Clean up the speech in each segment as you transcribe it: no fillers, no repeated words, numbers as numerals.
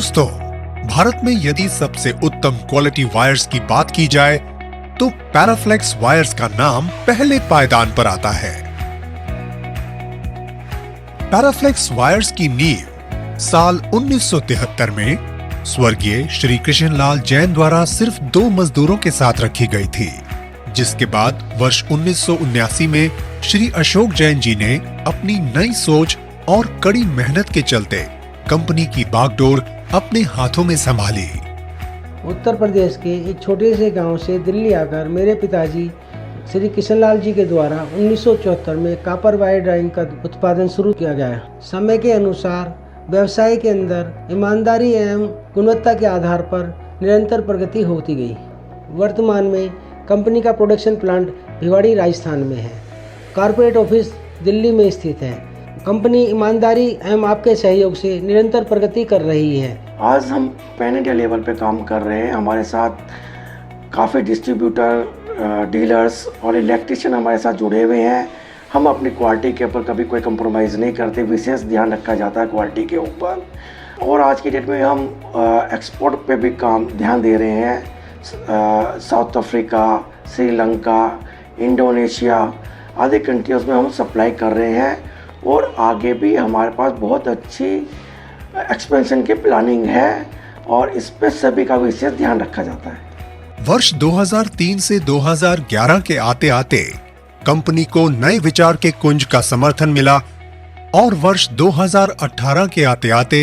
दोस्तों, भारत में यदि सबसे उत्तम क्वालिटी वायर्स की बात की जाए तो पैराफ्लेक्स वायर्स का नाम पहले पायदान पर आता है। पैराफ्लेक्स वायर्स की नींव साल 1973 में स्वर्गीय श्री कृष्णलाल जैन द्वारा सिर्फ 2 मजदूरों के साथ रखी गई थी, जिसके बाद वर्ष 1979 में श्री अशोक जैन जी ने अपनी नई सोच और कड़ी मेहनत के चलते कंपनी की बागडोर अपने हाथों में संभाली। उत्तर प्रदेश के एक छोटे से गांव से दिल्ली आकर मेरे पिताजी श्री कृष्णलाल जी के द्वारा 1974 में कॉपर वायर ड्राइंग का उत्पादन शुरू किया गया। समय के अनुसार व्यवसाय के अंदर ईमानदारी एवं गुणवत्ता के आधार पर निरंतर प्रगति होती गई। वर्तमान में कंपनी का प्रोडक्शन प्लांट भिवाड़ी राजस्थान में है। कॉर्पोरेट ऑफिस दिल्ली में स्थित है। कंपनी ईमानदारी एवं आपके सहयोग से निरंतर प्रगति कर रही है। आज हम पैन इंडिया लेवल पे काम कर रहे हैं। हमारे साथ काफ़ी डिस्ट्रीब्यूटर, डीलर्स और इलेक्ट्रिशियन हमारे साथ जुड़े हुए हैं। हम अपनी क्वालिटी के ऊपर कभी कोई कंप्रोमाइज़ नहीं करते, विशेष ध्यान रखा जाता है क्वालिटी के ऊपर। और आज की डेट में हम एक्सपोर्ट पे भी ध्यान दे रहे हैं। साउथ अफ्रीका, श्रीलंका, इंडोनेशिया आदि कंट्रीज़ में हम सप्लाई कर रहे हैं और आगे भी हमारे पास बहुत अच्छी एक्सपेंशन की प्लानिंग है और इस पे सभी का विशेष ध्यान रखा जाता है। वर्ष 2003 से 2011 के आते आते कंपनी को नए विचार के कुंज का समर्थन मिला और वर्ष 2018 के आते आते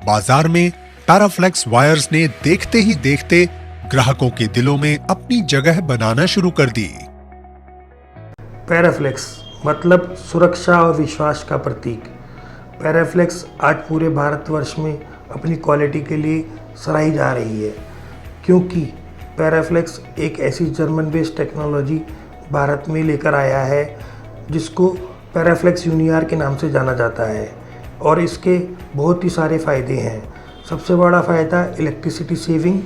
बाजार में पैराफ्लेक्स वायर्स ने देखते ही देखते ग्राहकों के दिलों में अपनी जगह बनाना शुरू कर दी। पैराफ्लेक्स मतलब सुरक्षा और विश्वास का प्रतीक। पैराफ्लेक्स आज पूरे भारतवर्ष में अपनी क्वालिटी के लिए सराही जा रही है, क्योंकि पैराफ्लेक्स एक ऐसी जर्मन बेस्ड टेक्नोलॉजी भारत में लेकर आया है जिसको पैराफ्लेक्स यूनिआर के नाम से जाना जाता है और इसके बहुत ही सारे फ़ायदे हैं। सबसे बड़ा फ़ायदा इलेक्ट्रिसिटी सेविंग।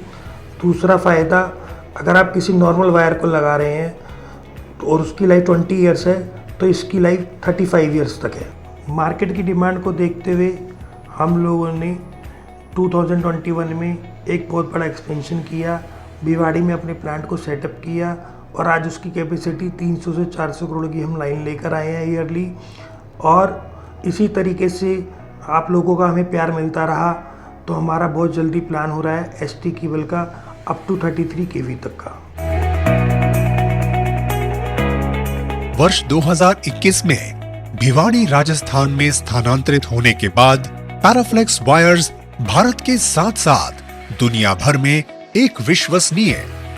दूसरा फ़ायदा, अगर आप किसी नॉर्मल वायर को लगा रहे हैं और उसकी लाइफ 20 ईयर्स है तो इसकी लाइफ 35 ईयर्स तक है। मार्केट की डिमांड को देखते हुए हम लोगों ने 2021 में एक बहुत बड़ा एक्सपेंशन किया, भिवाड़ी में अपने प्लांट को सेटअप किया और आज उसकी कैपेसिटी 300 से 400 करोड़ की हम लाइन लेकर आए हैं ईयरली। और इसी तरीके से आप लोगों का हमें प्यार मिलता रहा तो हमारा बहुत जल्दी प्लान हो रहा है ST केबल का अप टू 33 kV तक का। वर्ष 2021 में भिवाड़ी राजस्थान में स्थानांतरित होने के बाद पैराफ्लेक्स वायर्स भारत के साथ साथ दुनिया भर में एक विश्वसनीय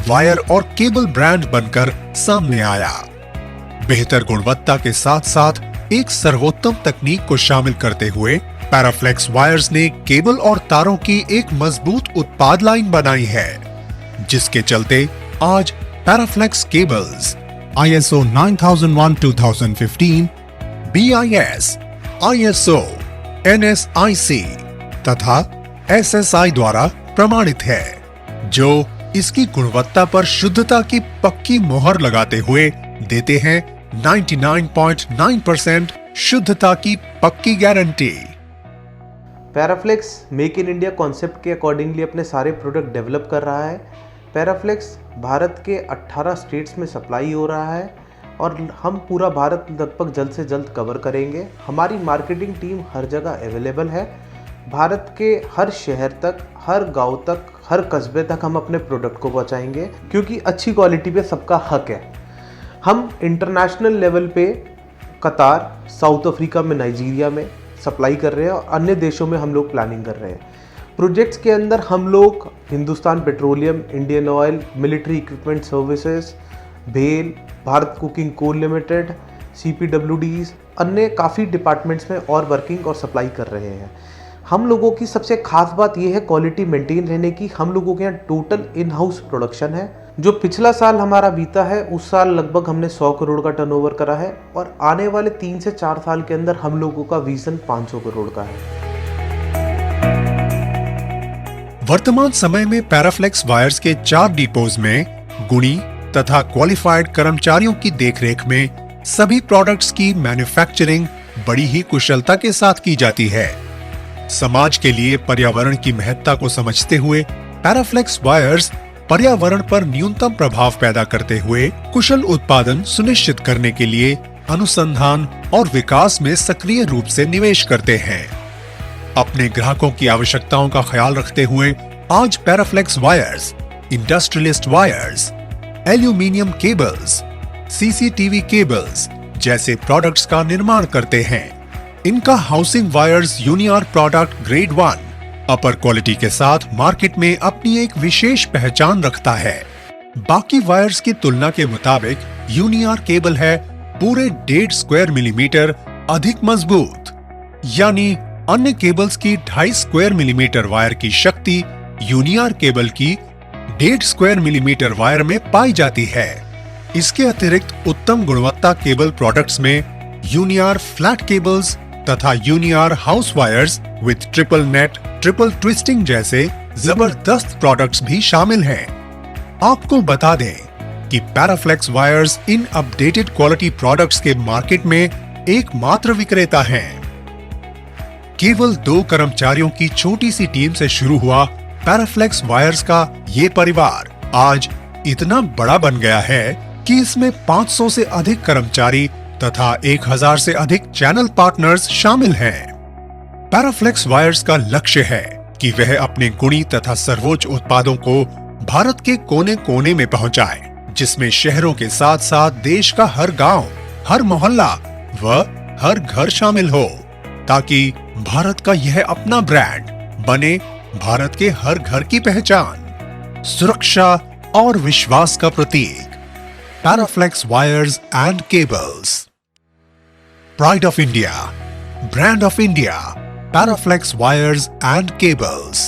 वायर और केबल ब्रांड बनकर सामने आया। बेहतर गुणवत्ता के साथ साथ एक सर्वोत्तम तकनीक को शामिल करते हुए पैराफ्लेक्स वायर्स ने केबल और तारों की एक मजबूत उत्पाद लाइन बनाई है, जिसके चलते आज पैराफ्लेक्स cables ISO 9001:2015, BIS, ISO, NSIC तथा SSI द्वारा प्रमाणित है, जो इसकी गुणवत्ता पर शुद्धता की पक्की मोहर लगाते हुए देते हैं 99.9% शुद्धता की पक्की guarantee. Paraflex make in India concept के अकॉर्डिंगली अपने सारे प्रोडक्ट डेवलप कर रहा है। पैराफ्लेक्स भारत के 18 स्टेट्स में सप्लाई हो रहा है और हम पूरा भारत लगभग जल्द से जल्द कवर करेंगे। हमारी मार्केटिंग टीम हर जगह अवेलेबल है। भारत के हर शहर तक, हर गांव तक, हर कस्बे तक हम अपने प्रोडक्ट को पहुंचाएंगे, क्योंकि अच्छी क्वालिटी पे सबका हक है। हम इंटरनेशनल लेवल पे कतार, साउथ अफ्रीका में, नाइजीरिया में सप्लाई कर रहे हैं और अन्य देशों में हम लोग प्लानिंग कर रहे हैं। प्रोजेक्ट्स के अंदर हम लोग Hindustan petroleum, Indian oil, military equipment services, भेल, Bharat cooking coal limited, CPWDs, अन्य काफ़ी डिपार्टमेंट्स में और वर्किंग और सप्लाई कर रहे हैं। हम लोगों की सबसे खास बात यह है क्वालिटी मेंटेन रहने की। हम लोगों के यहाँ टोटल इन हाउस प्रोडक्शन है। जो पिछला साल हमारा बीता है उस साल लगभग हमने 100 करोड़ का टर्नओवर करा है और आने वाले 3 से 4 साल के अंदर हम लोगों का विजन 500 करोड़ का है। वर्तमान समय में पैराफ्लेक्स वायर्स के 4 डिपोज में गुणी तथा क्वालिफाइड कर्मचारियों की देखरेख में सभी प्रोडक्ट्स की मैन्युफैक्चरिंग बड़ी ही कुशलता के साथ की जाती है। समाज के लिए पर्यावरण की महत्ता को समझते हुए पैराफ्लेक्स वायर्स पर्यावरण पर न्यूनतम प्रभाव पैदा करते हुए कुशल उत्पादन सुनिश्चित करने के लिए अनुसंधान और विकास में सक्रिय रूप से निवेश करते हैं। अपने ग्राहकों की आवश्यकताओं का ख्याल रखते हुए आज Paraflex wires industrialist wires, aluminium cables, CCTV cables जैसे प्रोडक्ट्स का निर्माण करते हैं। इनका हाउसिंग वायर्स यूनिआर प्रोडक्ट ग्रेड 1 अपर क्वालिटी के साथ मार्केट में अपनी एक विशेष पहचान रखता है। बाकी वायर्स की तुलना के मुताबिक यूनिआर केबल है पूरे 1.5 स्क्वायर मिलीमीटर अधिक मजबूत, यानी अन्य केबल्स की 2.5 स्क्वायर मिलीमीटर वायर की शक्ति यूनिआर केबल की 1.5 स्क्वायर मिलीमीटर वायर में पाई जाती है। इसके अतिरिक्त उत्तम गुणवत्ता केबल प्रोडक्ट्स में यूनिआर फ्लैट केबल्स तथा यूनिआर house wires with triple net, triple twisting जैसे जबरदस्त प्रोडक्ट्स भी शामिल हैं। आपको बता दें कि पैराफ्लेक्स वायर्स इन अपडेटेड क्वालिटी प्रोडक्ट्स के मार्केट में एकमात्र विक्रेता हैं। केवल 2 कर्मचारियों की छोटी सी टीम से शुरू हुआ पैराफ्लेक्स वायर्स का ये परिवार आज इतना बड़ा बन गया है कि इसमें 500 से अधिक कर्मचारी तथा 1000 से अधिक चैनल पार्टनर्स शामिल हैं। पैराफ्लेक्स वायर्स का लक्ष्य है कि वह अपने गुणी तथा सर्वोच्च उत्पादों को भारत के कोने कोने में पहुंचाए, जिसमें शहरों के साथ साथ देश का हर गांव, हर मोहल्ला व हर घर शामिल हो, ताकि भारत का यह अपना ब्रांड बने भारत के हर घर की पहचान, सुरक्षा और विश्वास का प्रतीक। Paraflex wires and cables, pride of India, brand of India, Paraflex wires and cables.